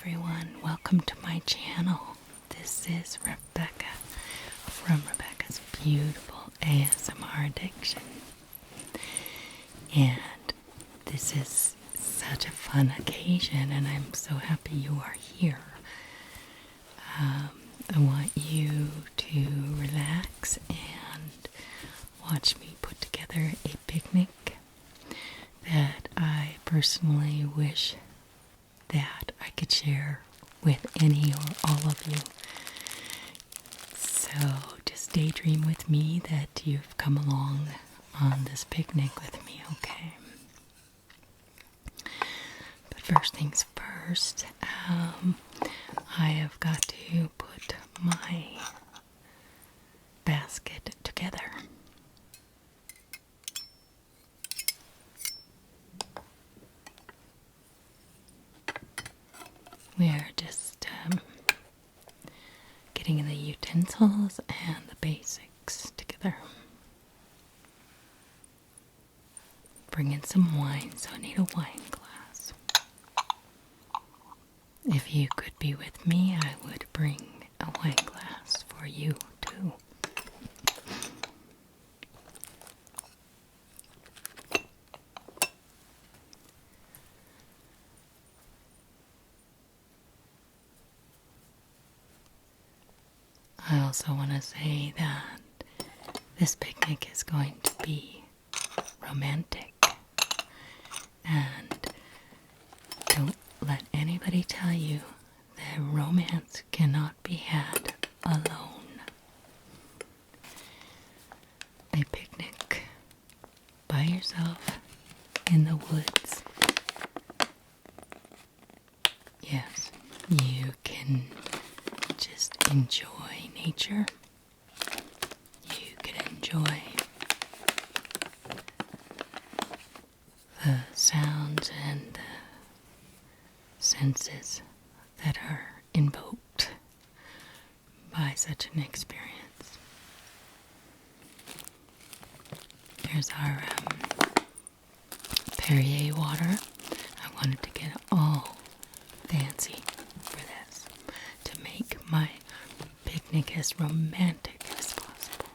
everyone, welcome to my channel. This is Rebecca from Rebecca's Beautiful ASMR Addiction. And this is such a fun occasion and I'm so happy you are here. I want you to relax and watch me put together a picnic that I personally wish that I could share with any or all of you. So just daydream with me that you've come along on this picnic with me, okay? But first things first, I have got to put my basket together. We're just getting the utensils and the basics together. Bring in some wine, so I need a wine glass. If you could be with me, I would bring a wine glass for you too. I also want to say that this picnic is going to be romantic, and don't let anybody tell you that romance cannot be had alone. A picnic by yourself in the woods. Yes, you can just enjoy nature. You can enjoy the sounds and the senses that are invoked by such an experience. Here's our Perrier water. I wanted to get all fancy for this to make my picnic as romantic as possible.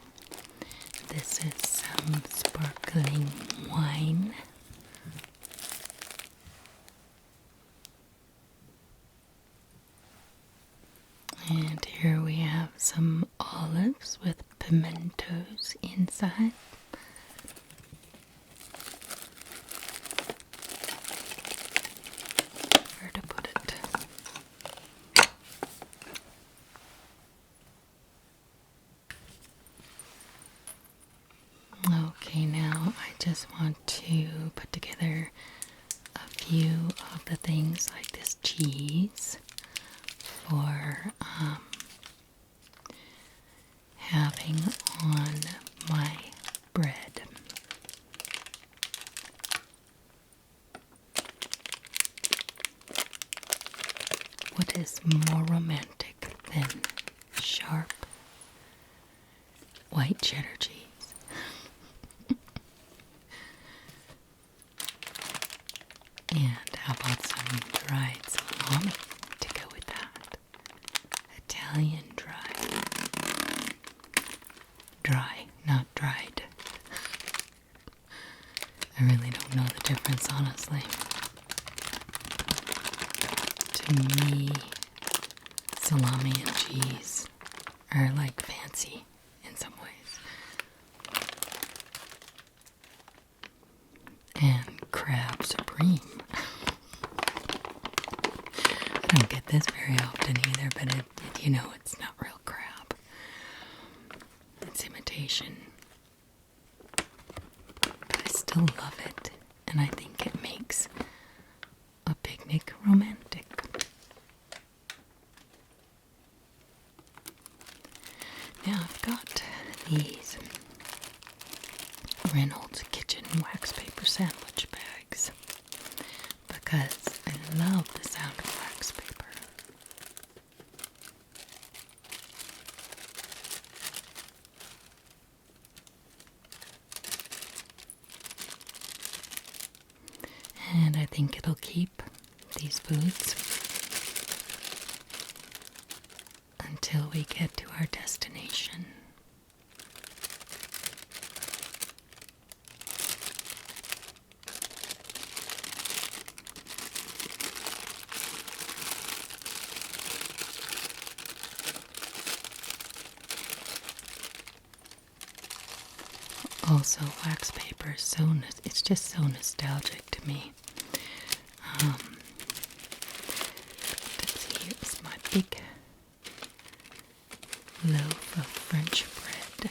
This is some sparkling wine. And here we have some olives with pimentos inside. Where to put it? Okay, now I just want to put together a few of the things like this cheese for having on my bread. What is more romantic than sharp white cheddar cheese? And how about some dried salami to go with that? Italian dry. Dry, not dried. I really don't know the difference, honestly. To me, salami and cheese are like fancy in some ways. And crab supreme. I don't get this very often either, but you know it's not real crab. It's imitation. But I still love it, and I think it makes a picnic romantic. Now I've got these Reynolds Kitchen wax paper sandwich bags because I love the sound of wax paper. And I think it'll keep these foods until we get to our destination. Also, wax paper is it's just so nostalgic to me. Let's see, here's my big loaf of French bread.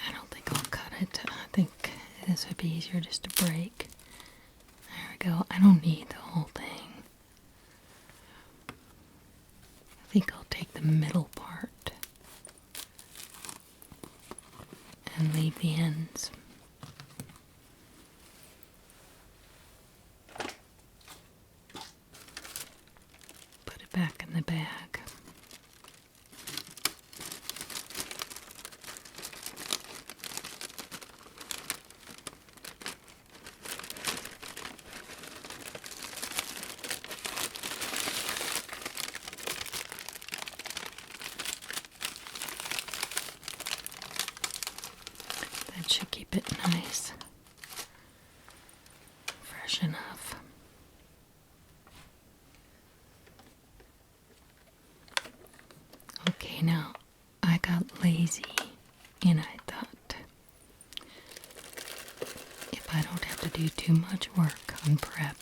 I don't think I'll cut it. I think this would be easier just to break. There we go. I don't need the whole thing. I think I'll take the middle part and leave the ends. Put it back in the bag. That should keep it nice, fresh enough. Okay, now I got lazy and I thought if I don't have to do too much work on prep,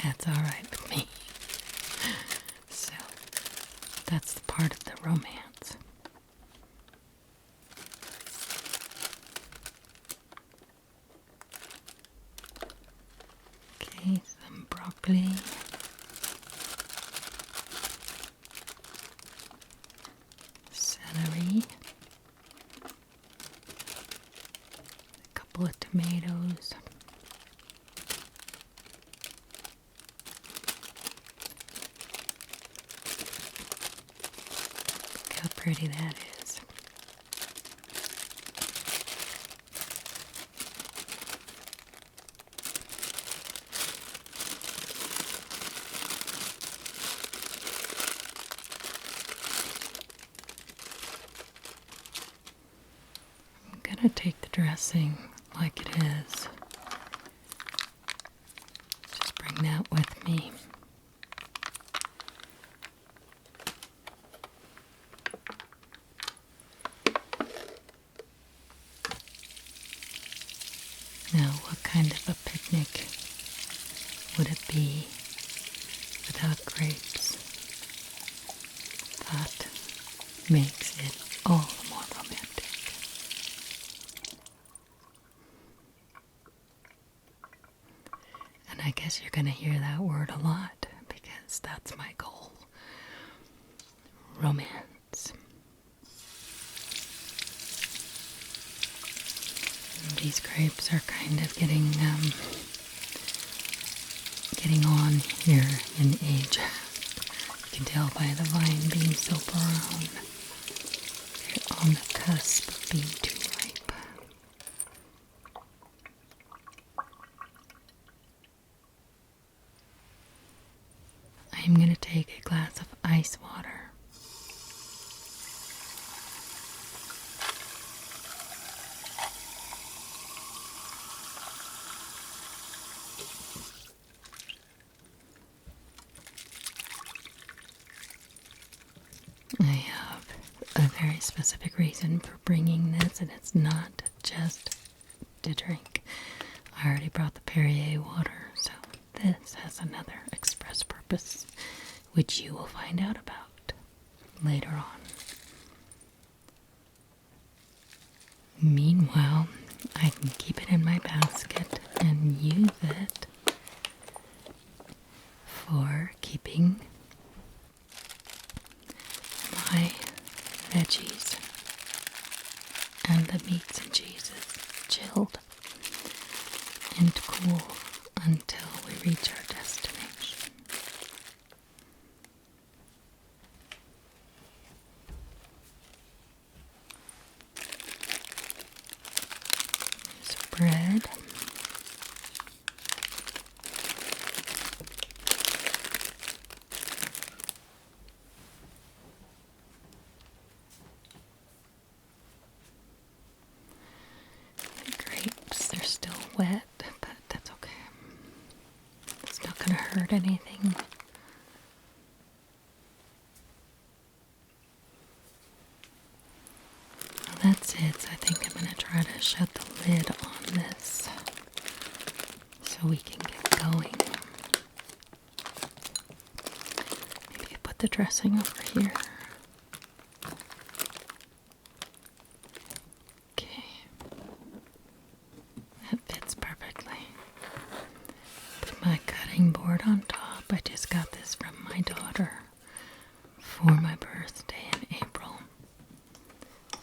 that's alright with me. So that's the part of the romance. Okay, some broccoli. Celery. A couple of tomatoes. Look how pretty that is. I'm gonna take the dressing like it is. Just bring that with me. Now, what kind of a picnic would it be without grapes? That makes it all the more romantic. And I guess you're going to hear that word a lot because that's my goal. Romance. And these grapes are kind of getting on here in age. You can tell by the vine being so brown. They're on the cusp of being too ripe. I'm going to take a glass of ice water. I have a very specific reason for bringing this, and it's not just to drink. I already brought the Perrier water, so this has another express purpose, which you will find out about later on. Meanwhile, I can keep it in my basket and use it for keeping my veggies and the meats and cheeses chilled and cool until we reach our destination. There's bread. anything? Well, that's it. So I think I'm going to try to shut the lid on this so we can get going. Maybe put the dressing over here. Okay. That fits perfectly. Put my cutting board on top. I just got this from my daughter for my birthday in April.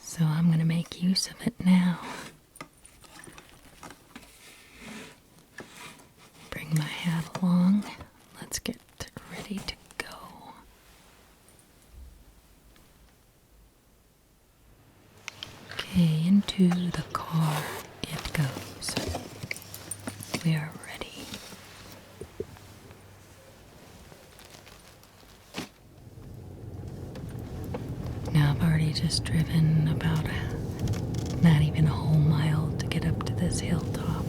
So I'm going to make use of it now. Bring my hat along. Let's get ready to go. Okay, into the car it goes. We are ready. Now I've already just driven about not even a whole mile to get up to this hilltop.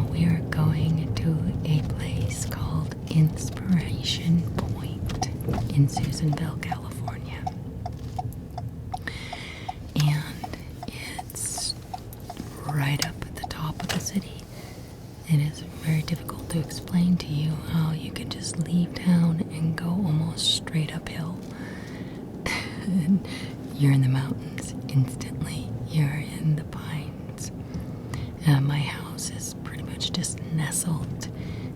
We are going to a place called Inspiration Point in Susanville, California. And it's right up at the top of the city. It is very difficult to explain to you how you can just leave town and go almost straight uphill. And you're in the mountains instantly. You're in the pines. My house is pretty much just nestled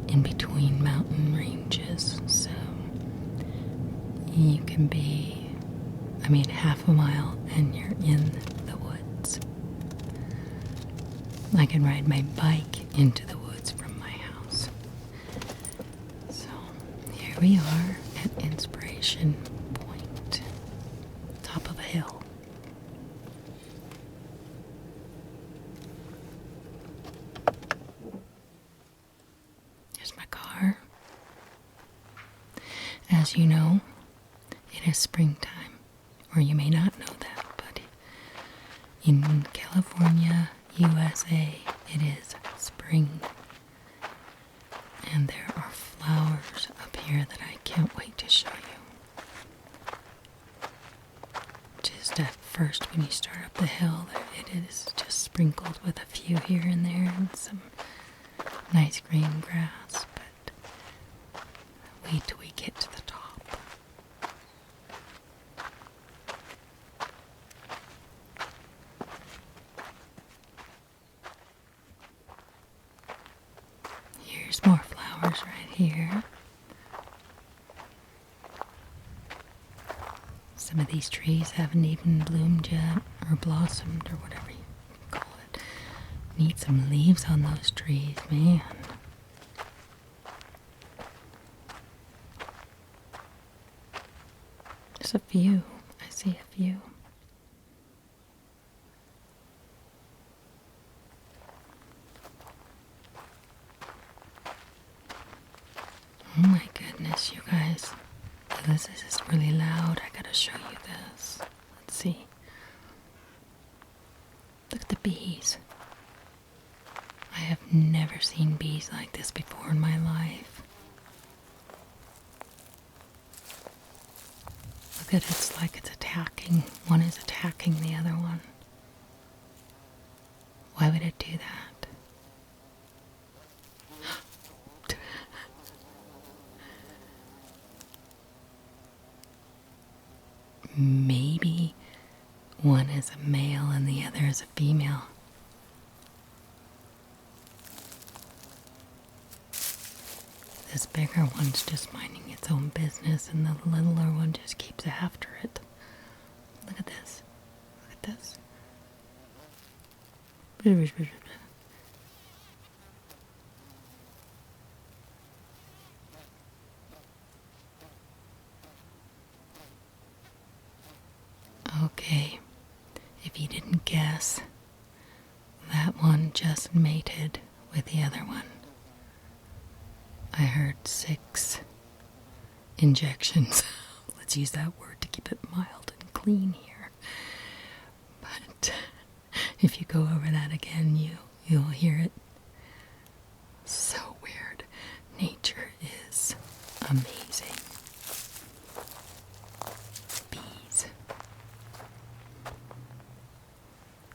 in between mountain ranges, so you can be, half a mile and you're in the woods. I can ride my bike into the woods from my house. So here we are at Inspiration Point, top of a hill. Here's my car. As you know, it is springtime, or you may not know that, but in California, USA, it is spring. And there are flowers up here that I can't wait to show you. Just at first, when you start up the hill, it is just sprinkled with a few here and there and some nice green grass, but wait till we get to the top. Here's more flowers right here. Some of these trees haven't even bloomed yet, or blossomed, or whatever you call it. Need some leaves on those trees, man. There's a few. I see a few. Oh my goodness, you guys. This is really loud. I gotta show you this. Let's see. Look at the bees. I have never seen bees like this before in my life. Look at it, it's like it's attacking. One is attacking the other one. Why would it do that? Maybe one is a male and the other is a female. This bigger one's just minding its own business and the littler one just keeps after it. Look at this. Look at this. Okay, if you didn't guess, that one just mated with the other one. I heard 6 injections. Let's use that word to keep it mild and clean here. But if you go over that again, you'll hear it. So weird. Nature amazing. Bees.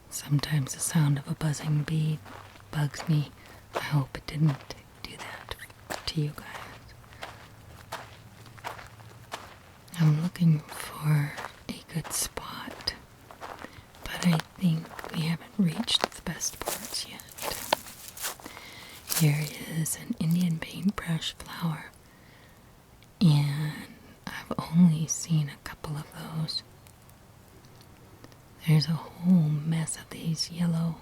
Sometimes the sound of a buzzing bee bugs me. I hope it didn't do that to you guys. I'm looking for a good spot, but I think we haven't reached the best parts yet. Here is an Indian paintbrush flower, and I've only seen a couple of those. There's a whole mess of these yellow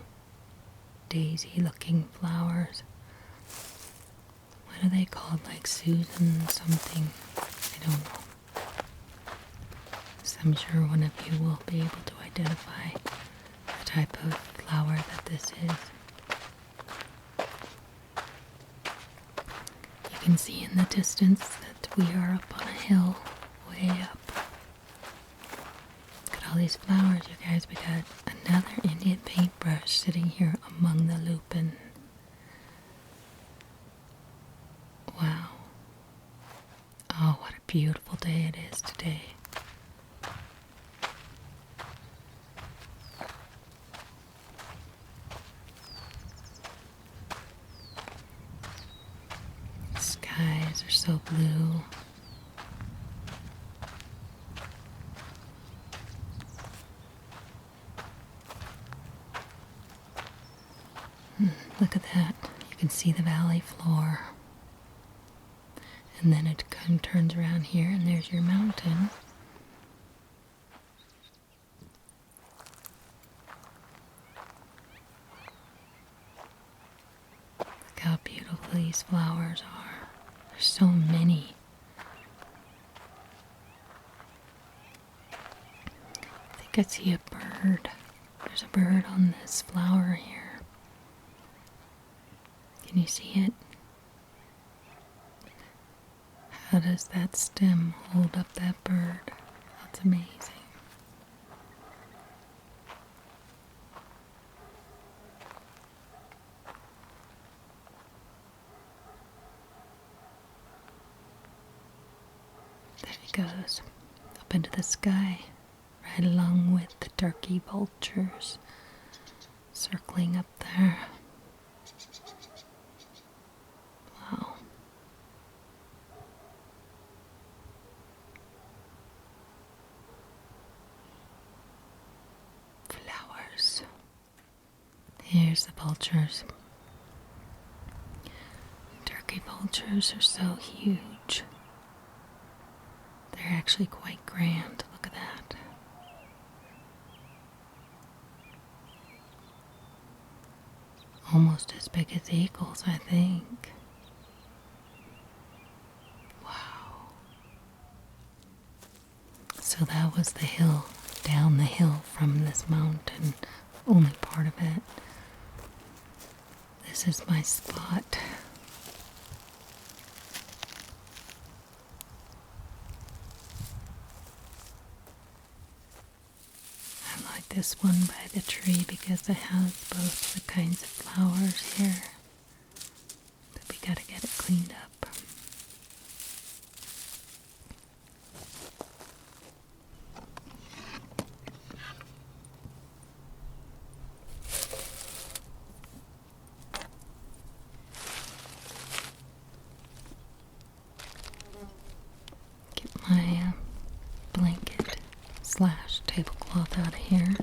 daisy looking flowers. What are they called? Like Susan something? I don't know. So I'm sure one of you will be able to identify the type of flower that this is. You can see in the distance that we are up on a hill, way up. Look at all these flowers, you guys. We got another Indian paintbrush sitting here among the lupin. Wow. Oh, what a beautiful day it is today. Skies are so blue. Look at that. You can see the valley floor. And then it kind of turns around here, and there's your mountain. Look how beautiful these flowers are. There's so many. I think I see a bird. There's a bird on this flower here. Can you see it? How does that stem hold up that bird? That's amazing. There he goes, up into the sky, right along with the turkey vultures circling up there. Wow. Flowers. Here's the vultures. Turkey vultures are so huge. They're actually quite grand. Look at that. Almost as big as eagles, I think. Wow. So that was the hill, down the hill from this mountain, only part of it. This is my spot. I like this one by the tree because it has both the kinds of flowers here. But we gotta get it cleaned up. Get my blanket / tablecloth out of here.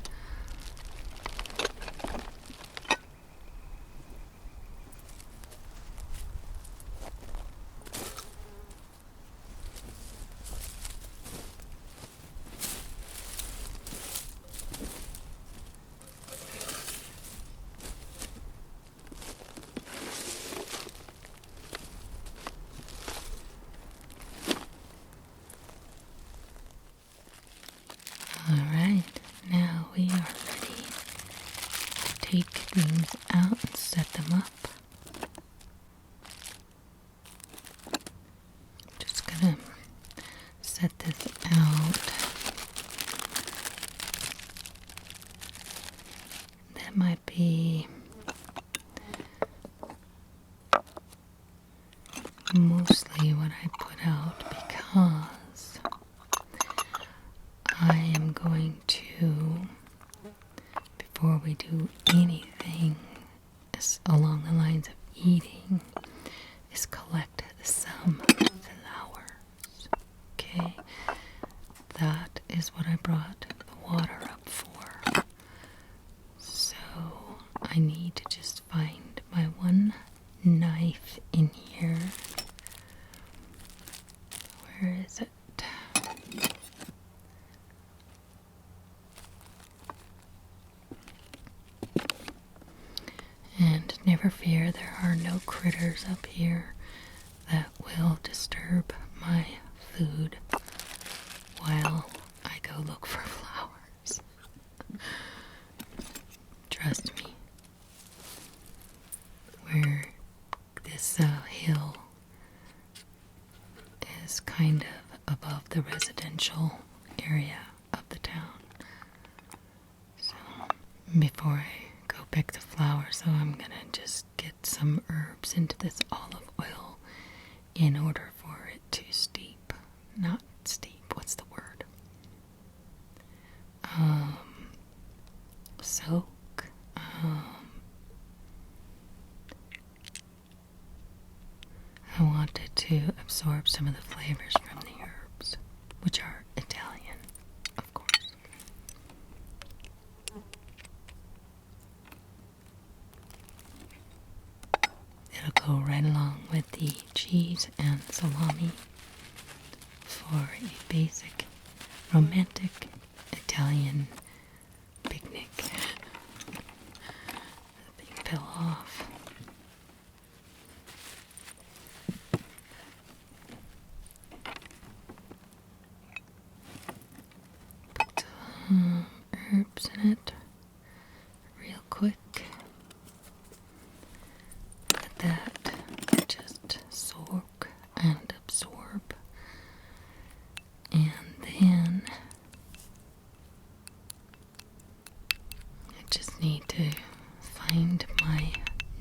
Alright, now we are ready to take things out and set them up. Just gonna set this out. That might be mostly what I put out. Where is it? And never fear, there are no critters up here that will disturb my food while I go look for flowers. Trust me. Where this hill is kind of above the residential area of the town. So before I go pick the flowers, so I'm gonna just get some herbs into this olive oil in order for it to steep. Not steep, what's the word? Soak. I wanted to absorb some of the flavors from the herbs, which are Italian, of course. It'll go right along with the cheese and salami for a basic, romantic Italian picnic. The thing fell off. Put some herbs in it real quick. Let that just soak and absorb. And then I just need to find my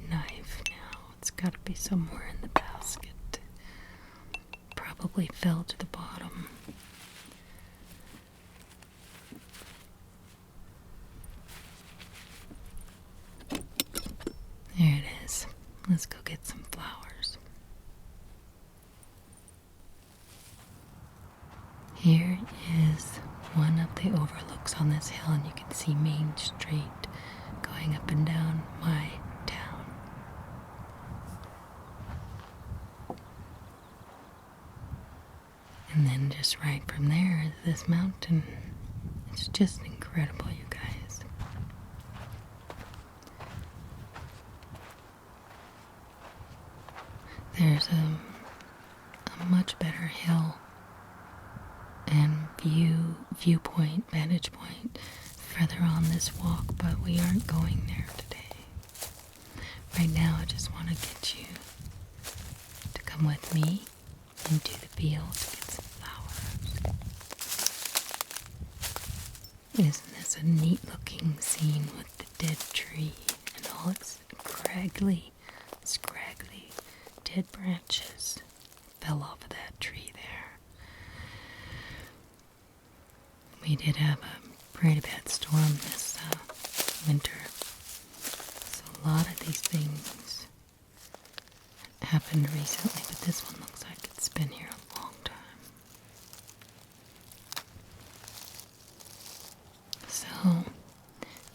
knife now. It's got to be somewhere in the basket. Probably fell to the bottom. There it is. Let's go get some flowers. Here is one of the overlooks on this hill, and you can see Main Street going up and down my town. And then just right from there is this mountain. It's just incredible, you guys. There's a much better hill and viewpoint, vantage point further on this walk, but we aren't going there today. Right now, I just want to get you to come with me into the field to get some flowers. Isn't this a neat looking scene with the dead tree and all its scraggly dead branches fell off of that tree there. We did have a pretty bad storm this winter, so a lot of these things happened recently, but this one looks like it's been here a long time. So,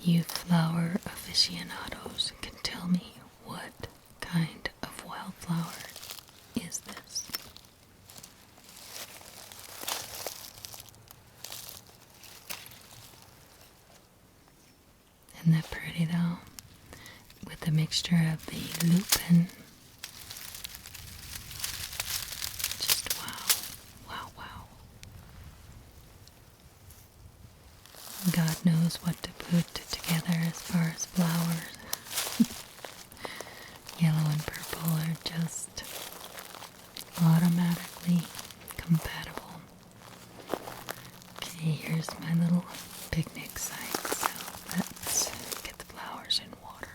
you flower aficionados can tell me what kind of wildflower is this? Isn't that pretty though? With a mixture of the lupin. Just wow. God knows what to put together as far as flowers. Yellow and purple are just automatically compatible. Okay, here's my little picnic site, so let's get the flowers in water.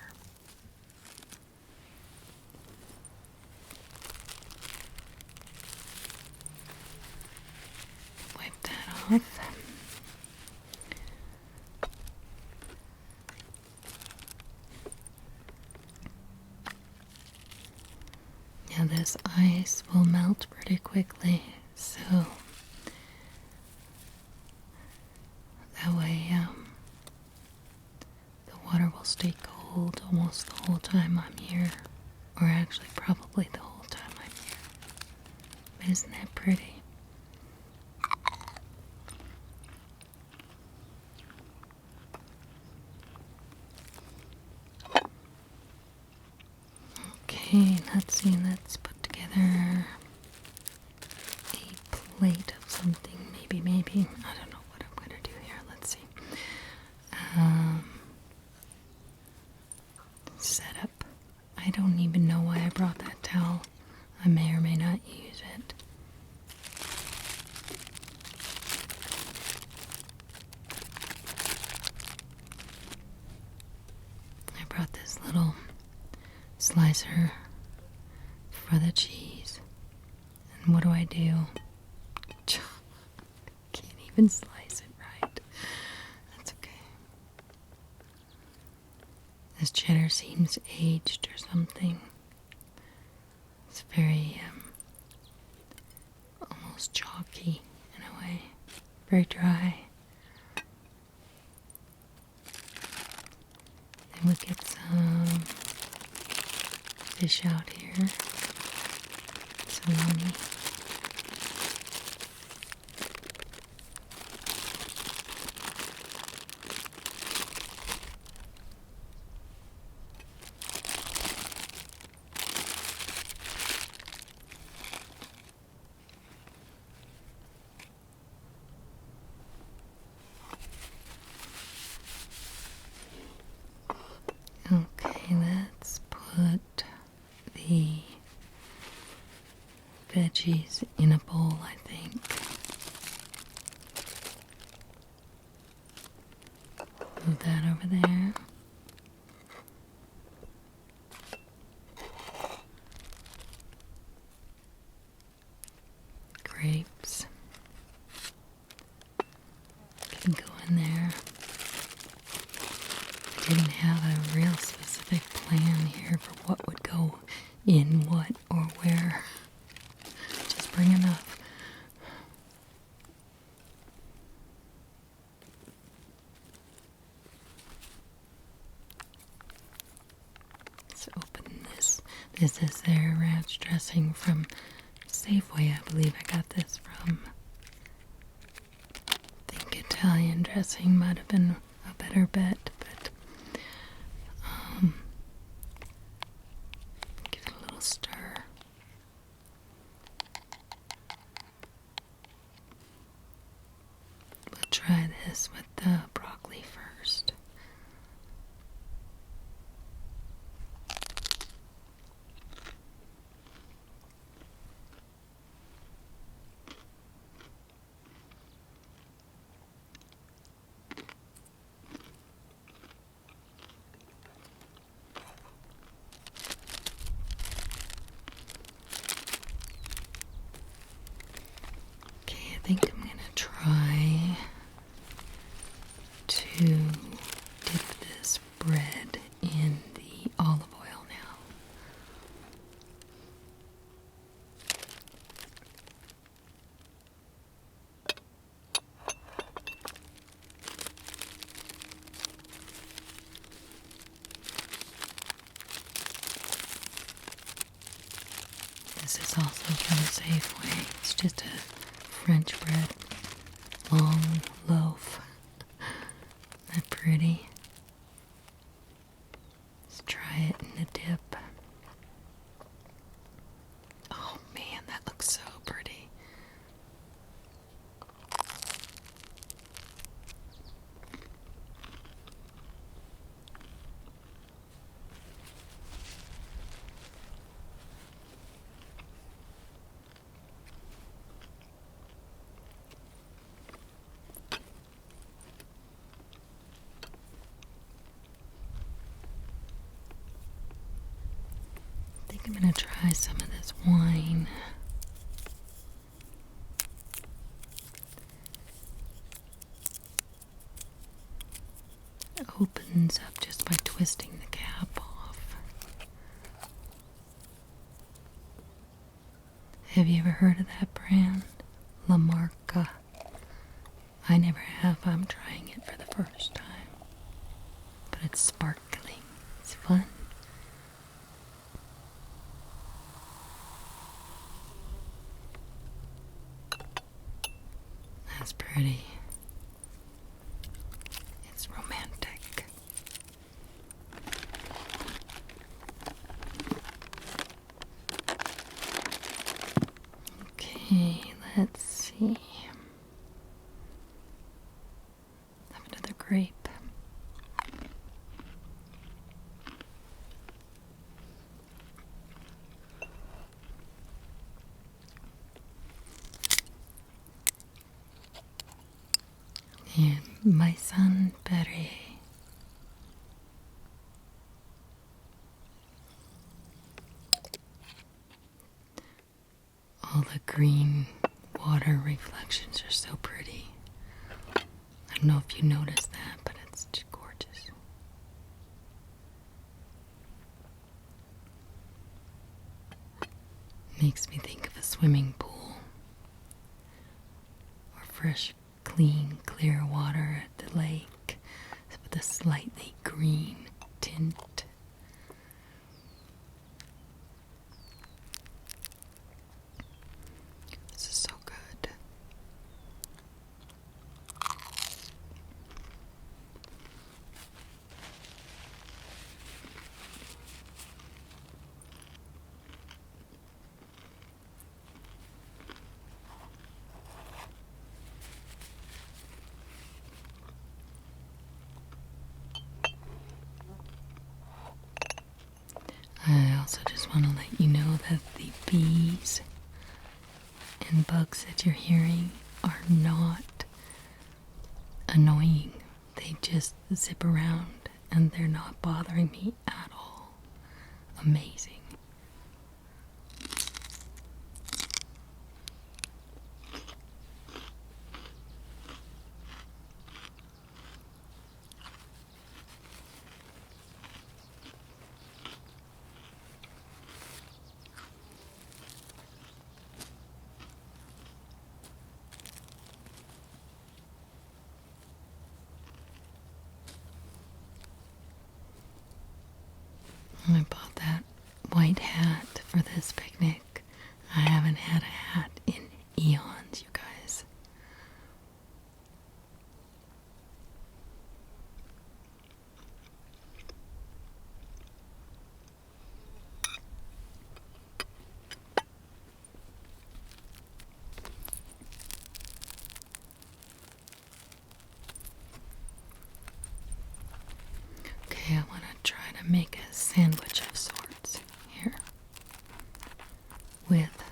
Wipe that off. Now this ice will melt pretty quickly, so that way the water will stay cold almost the whole time I'm here, or actually probably the whole time I'm here. But isn't that pretty? let's see, let's put together a plate of something. Maybe. I don't know what I'm going to do here. Let's see. Setup. I don't even know why I brought that towel. I may or may not use it. I brought this little slicer for the cheese. And what do? Can't even slice it right. That's okay. This cheddar seems aged or something. It's very, almost chalky in a way. Very dry. Then we'll get some fish out here. Salami. Okay, let's put the veggies in a bowl, I think. Move that over there. Grapes can go in there. I didn't have a real specific plan here for what would go in what or where. Just bring enough. Let's open this. This is their ranch dressing from Safeway, I believe I got this from. I think Italian dressing might have been a better bet, but give it a little stir. We'll try this with the broccoli first. I think I'm going to try to dip this bread in the olive oil now. This is also from Safeway. It's just a French bread, long loaf. Isn't that pretty? Let's try it in a dip. Oh man, that looks so pretty. I'm going to try some of this wine. It opens up just by twisting the cap off. Have you ever heard of that brand? La Marca. I never have. I'm trying it for the first time. But it's sparkling. It's fun. That's pretty. It's romantic. Okay, let's see. Have another grape. And my sunberry. All the green water reflections are so pretty. I don't know if you noticed that, but it's just gorgeous. Makes me think of a swimming pool or fresh, clean, clear water at the lake with a slightly green tint. This is so good. I also just want to let you know that the bees and bugs that you're hearing are not annoying. They just zip around and they're not bothering me at all. Amazing. I bought that white hat for this picnic. I haven't had a hat in eons, you guys. Okay, I want to try to make a sandwich of sorts here with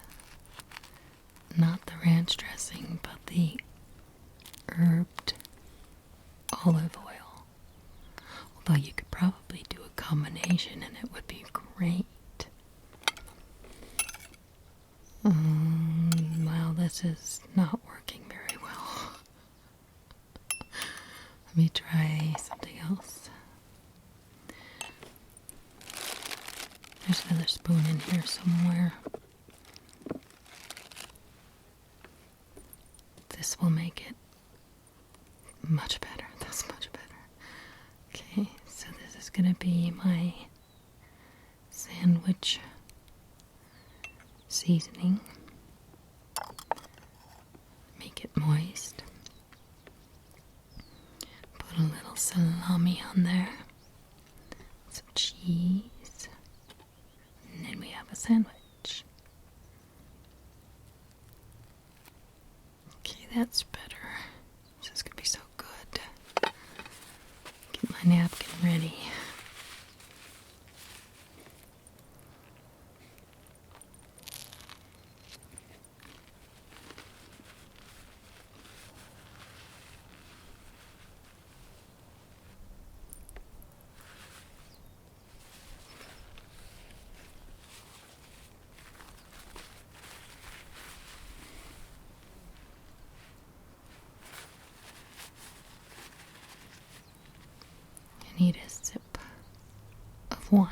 not the ranch dressing, but the herbed olive oil. Although you could probably do a combination and it would be great. Well, this is not working very well. Let me try something else. There's another spoon in here somewhere. This will make it much better. That's much better. Okay, so this is going to be my sandwich seasoning. Make it moist. Put a little salami on there. Some cheese. And then we have a sandwich. Okay, that's better. This is going to be so good. Get my napkin ready. I need a sip of wine.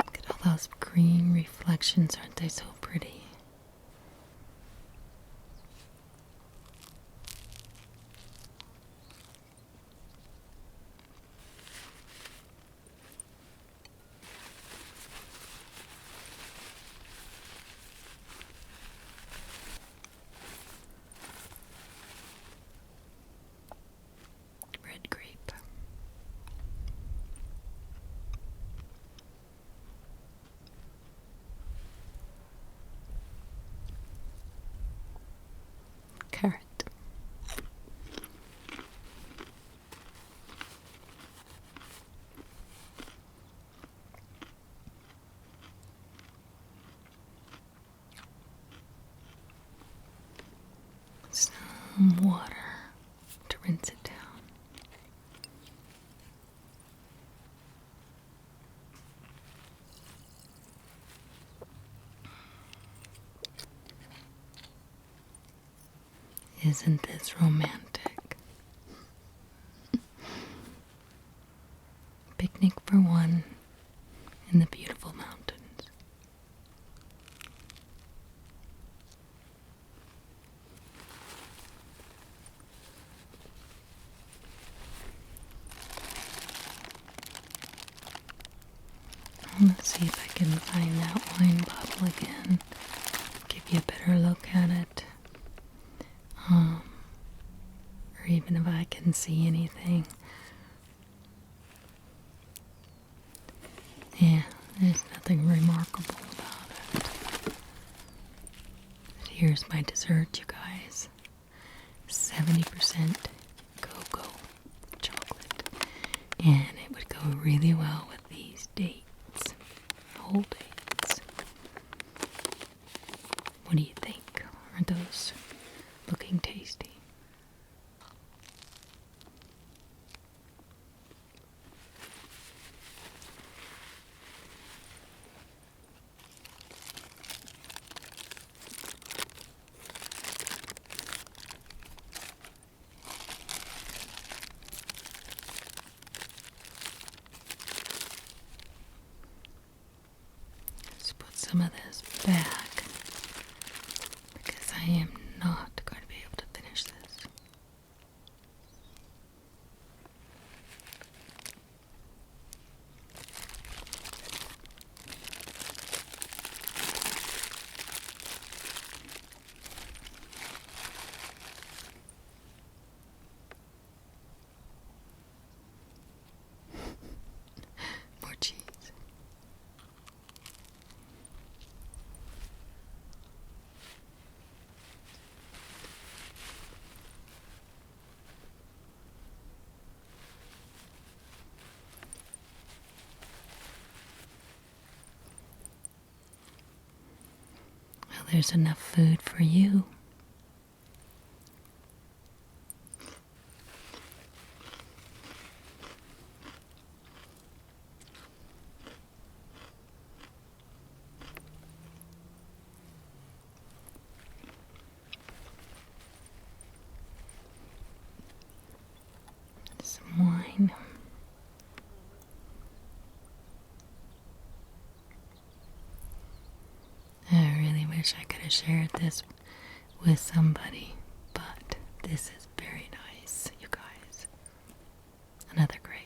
Look at all those green reflections, aren't they so pretty? Red grape. some water to rinse it down. Isn't this romantic? Picnic for one in the beautiful mountains. Let's see if I can find that wine bottle again. Give you a better look at it. Or even if I can see anything. Yeah, there's nothing remarkable about it. But here's my dessert, you guys. 70% cocoa chocolate. And it would go really well with these dates. Whole dates. What do you think? Are those looking tasty? Let's put some of this back because I am not going to be able to finish this. More cheese. Well, there's enough food for you. Some wine. I really wish I could have shared this with somebody, but this is very nice, you guys. Another grape.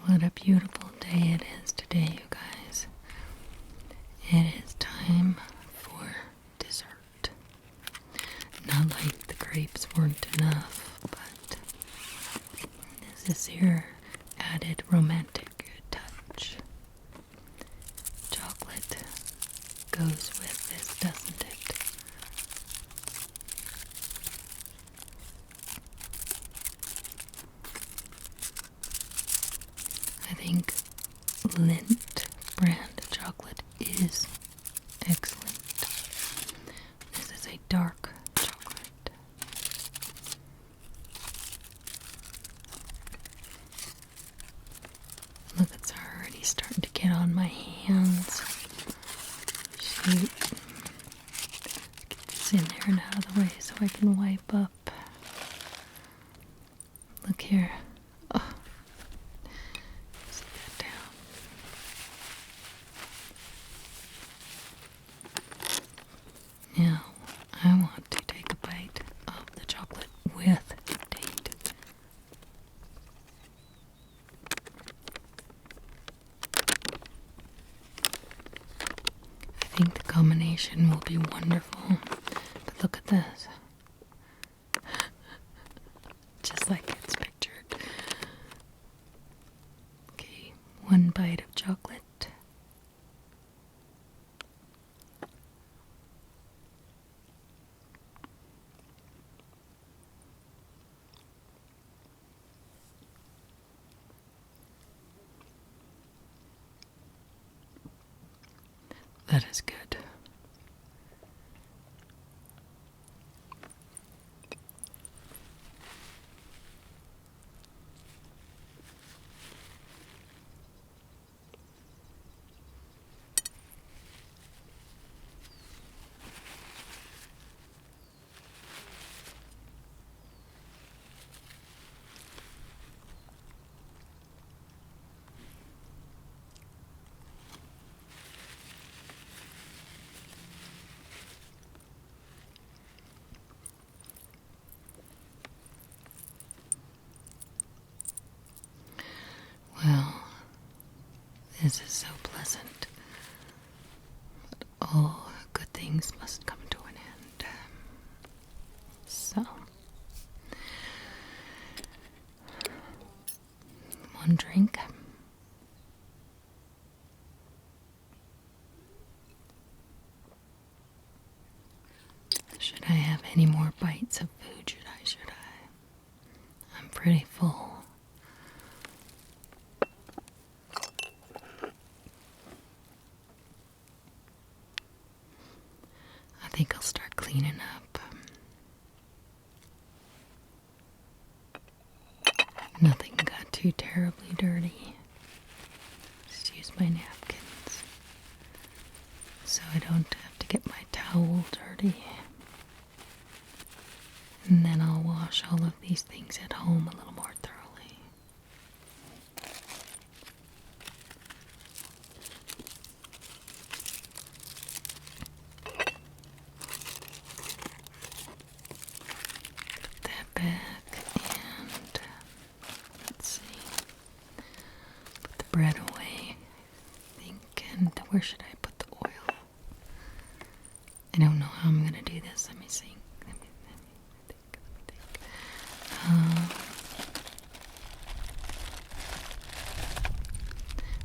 What a beautiful day it is today, you guys. It is time for dessert. Not like the grapes weren't enough, but this is your added romantic touch. Chocolate goes with this, doesn't it? I think Lindt brand chocolate is excellent. This is a dark chocolate. Look, it's already starting to get on my hands. Shoot. Get this in there and out of the way so I can wipe up. Look here. Oh. Sit that down. Now, I want to take a bite of the chocolate with date. combination will be wonderful. But look at this. Just like it's pictured. Okay, one bite of chocolate. That is good. Well, this is so pleasant. But all good things must come to an end. So, one drink. Should I have any more bites of food? Should I? I'm pretty full. I think I'll start cleaning up. Nothing got too terribly dirty. Just use my napkins so I don't have to get my towel dirty. And then I'll wash all of these things at home a little more thoroughly. Put that back and let's see. Put the bread away, I think. And where should I put the oil? I don't know how I'm gonna do this. Let me see.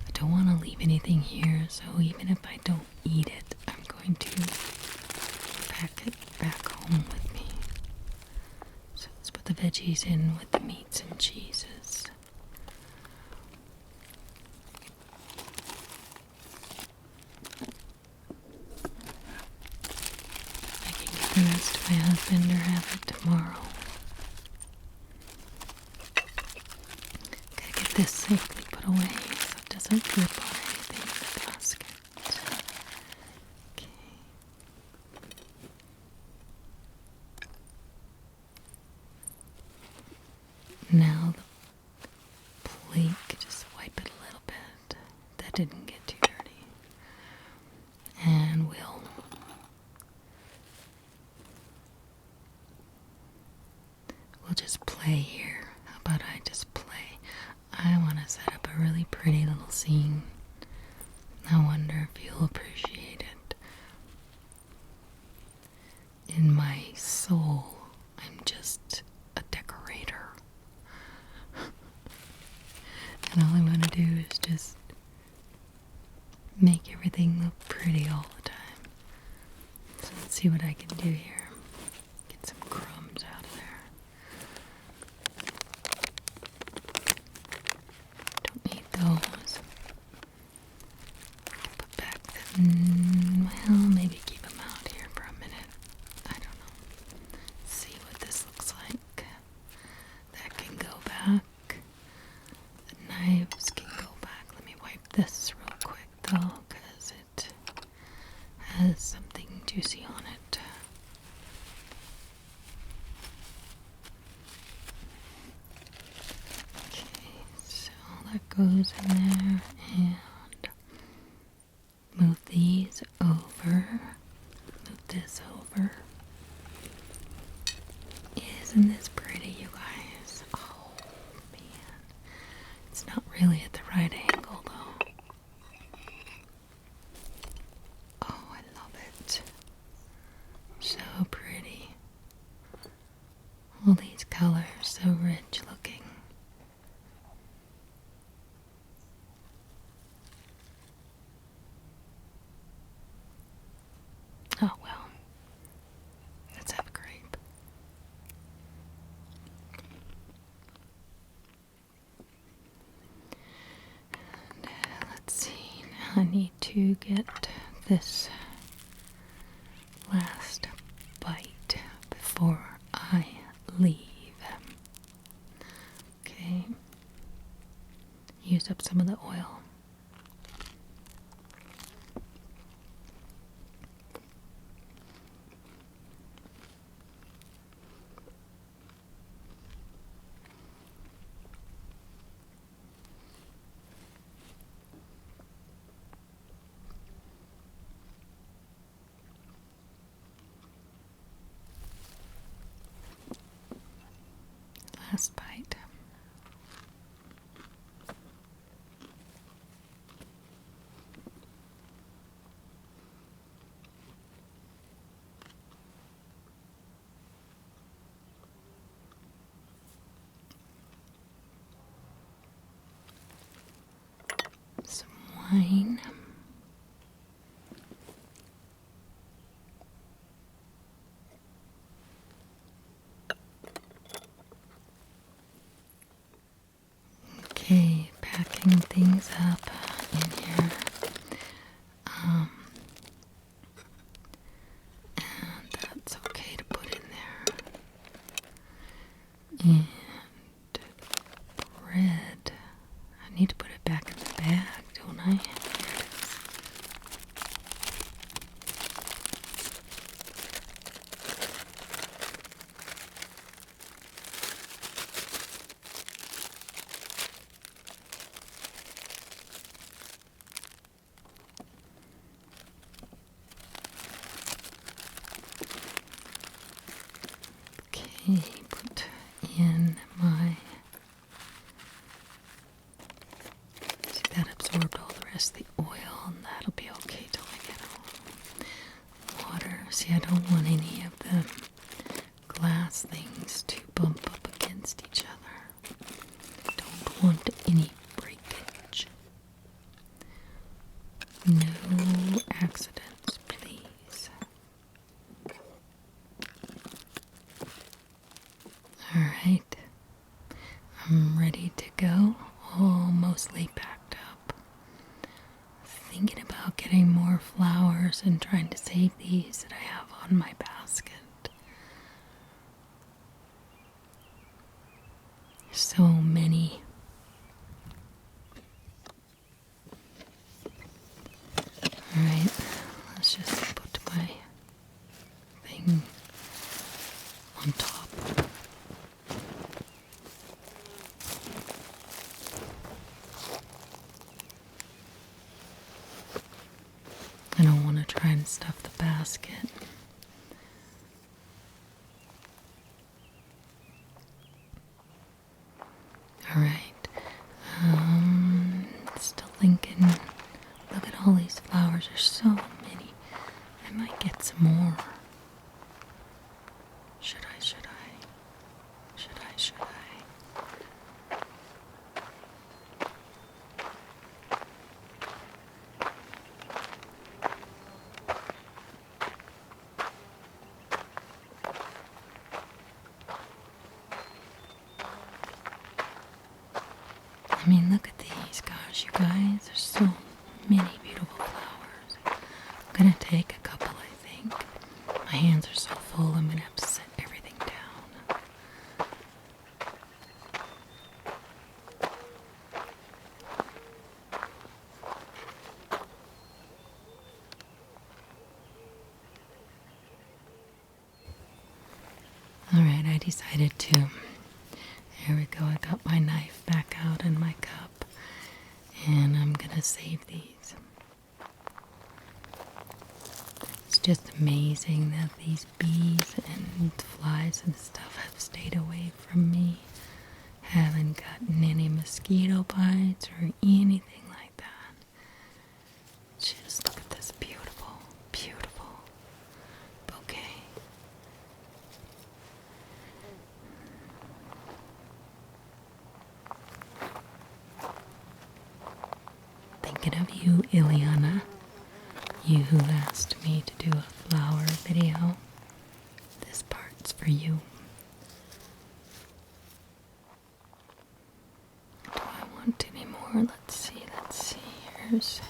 I don't want to leave anything here, so even if I don't eat it, I'm going to pack it back home with me. So let's put the veggies in with the meats and cheeses. I can give the rest to my husband or have it tomorrow. Gotta get this safely put away so it doesn't drip on anything in the basket. Okay. Now the plate, just wipe it a little bit. That didn't get too dirty. And we'll just play here. How about I just play? I want to set up a really pretty little scene. I wonder if you'll appreciate it. In my soul, I'm just a decorator. And all I want to do is just make everything look pretty all the time. So let's see what I can do here. Get some crumbs out of there. Don't need those. Put back the, well, maybe keep them out here for a minute. I don't know. See what this looks like. That can go back. The knives can go back. Let me wipe this real quick though, because it has something juicy on it. Okay, so that goes in there, and move these over. Move this over. Isn't this pretty, you guys? Oh, man. It's not really at the right angle, though. Oh, I love it. I need to get this last bite before I leave. Okay. Use up some of the oil. Last bite. Some wine. Okay, packing things up in here. And that's okay to put in there. And bread. I need to put it back in the bag, don't I? Here it is. Okay, put in my... See, that absorbed all the rest of the oil, and that'll be okay till I get home. Water. See, I don't want any of the glass things to bump up against each other. Don't want any breakage. No accidents, please. Alright, I'm ready to go, all mostly packed up. Thinking about getting more flowers and trying to save these that I have on my basket. There's so many. Alright, let's just put my thing on top. I don't want to try and stuff the basket. Alright. Still thinking. Look at all these flowers. There's so many. I might get some more. Should I? I mean, look at these. Gosh, you guys, there's so many beautiful flowers. I'm gonna take a couple, I think. My hands are so full, I'm gonna have to set everything down. Alright, I decided to. There we go, I got my knife back out in my cup, and I'm gonna save these. It's just amazing that these bees and flies and stuff have stayed away from me. Haven't gotten any mosquito bites or anything like that. Just look at this beautiful, beautiful bouquet. Thinking of you, Ileana. You who asked me to do a flower video. This part's for you. Do I want any more? Let's see. Here's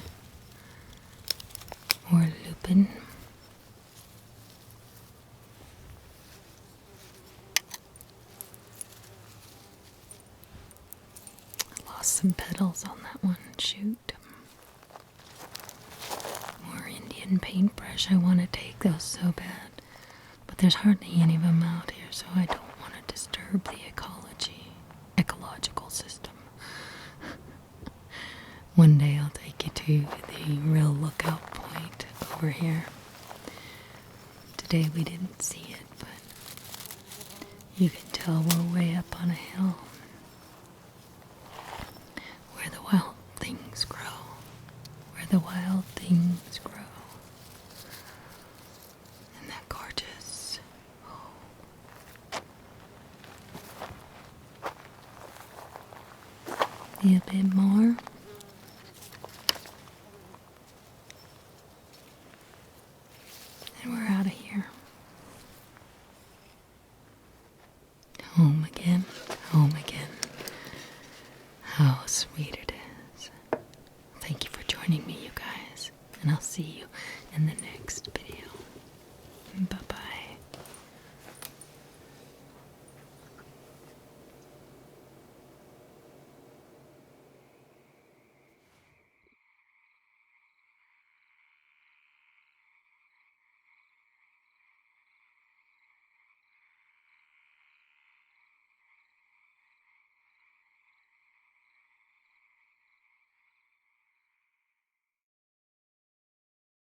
lost some petals on that one. Shoot. More Indian paintbrush. I want to take those so bad. But there's hardly any of them out here, so I don't want to disturb the ecological system. One day I'll take you to the real lookout point over here. Today we didn't see it, but you can tell we're way up on a hill where the wild things grow. Where the wild things grow. Isn't that gorgeous? Oh. A bit more. And we're out of here. Home again.